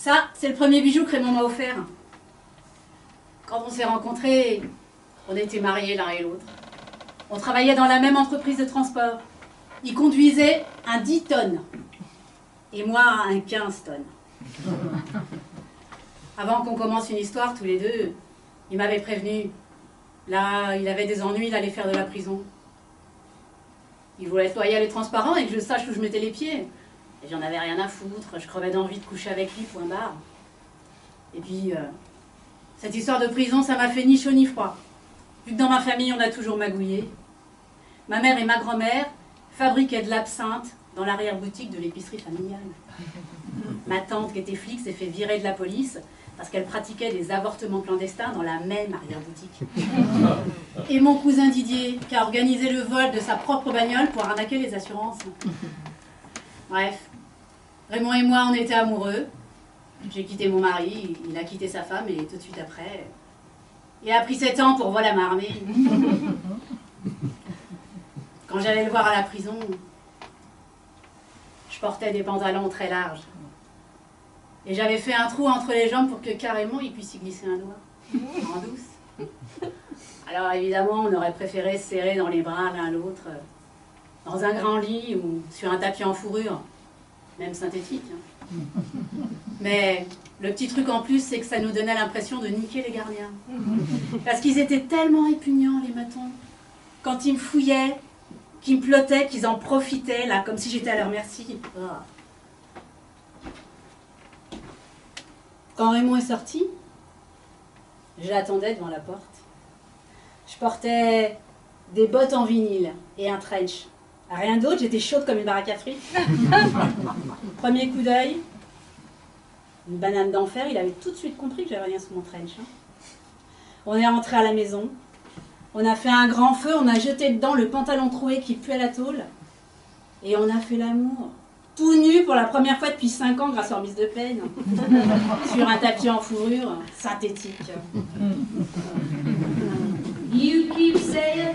Ça, c'est le premier bijou que Raymond m'a offert. Quand on s'est rencontrés, on était mariés l'un et l'autre. On travaillait dans la même entreprise de transport. Il conduisait un 10 tonnes et moi un 15 tonnes. Avant qu'on commence une histoire, tous les deux, il m'avait prévenu. Là, il avait des ennuis, il allait faire de la prison. Il voulait être loyal et transparent et que je sache où je mettais les pieds. Et j'en avais rien à foutre, je crevais d'envie de coucher avec lui, point barre. Et puis, cette histoire de prison, ça m'a fait ni chaud ni froid. Vu que dans ma famille, on a toujours magouillé. Ma mère et ma grand-mère fabriquaient de l'absinthe dans l'arrière-boutique de l'épicerie familiale. Ma tante, qui était flic, s'est fait virer de la police parce qu'elle pratiquait des avortements clandestins dans la même arrière-boutique. Et mon cousin Didier, qui a organisé le vol de sa propre bagnole pour arnaquer les assurances. Bref, Raymond et moi, on était amoureux. J'ai quitté mon mari, il a quitté sa femme et tout de suite après, il a pris 7 ans pour vol à main armée. Quand j'allais le voir à la prison, je portais des pantalons très larges. Et j'avais fait un trou entre les jambes pour que carrément il puisse y glisser un doigt, en douce. Alors évidemment, on aurait préféré se serrer dans les bras l'un l'autre, dans un grand lit ou sur un tapis en fourrure, même synthétique. Mais le petit truc en plus, c'est que ça nous donnait l'impression de niquer les gardiens. Parce qu'ils étaient tellement répugnants, les matons. Quand ils me fouillaient, qu'ils me plottaient, qu'ils en profitaient, là, comme si j'étais à leur merci. Oh. Quand Raymond est sorti, je l'attendais devant la porte. Je portais des bottes en vinyle et un trench. Rien d'autre, j'étais chaude comme une baraque à frites. Premier coup d'œil, une banane d'enfer, il avait tout de suite compris que j'avais rien sous mon trench. On est rentré à la maison, on a fait un grand feu, on a jeté dedans le pantalon troué qui puait la tôle, et on a fait l'amour, tout nu pour la première fois depuis 5 ans grâce aux remises de peine, sur un tapis en fourrure synthétique. You keep saying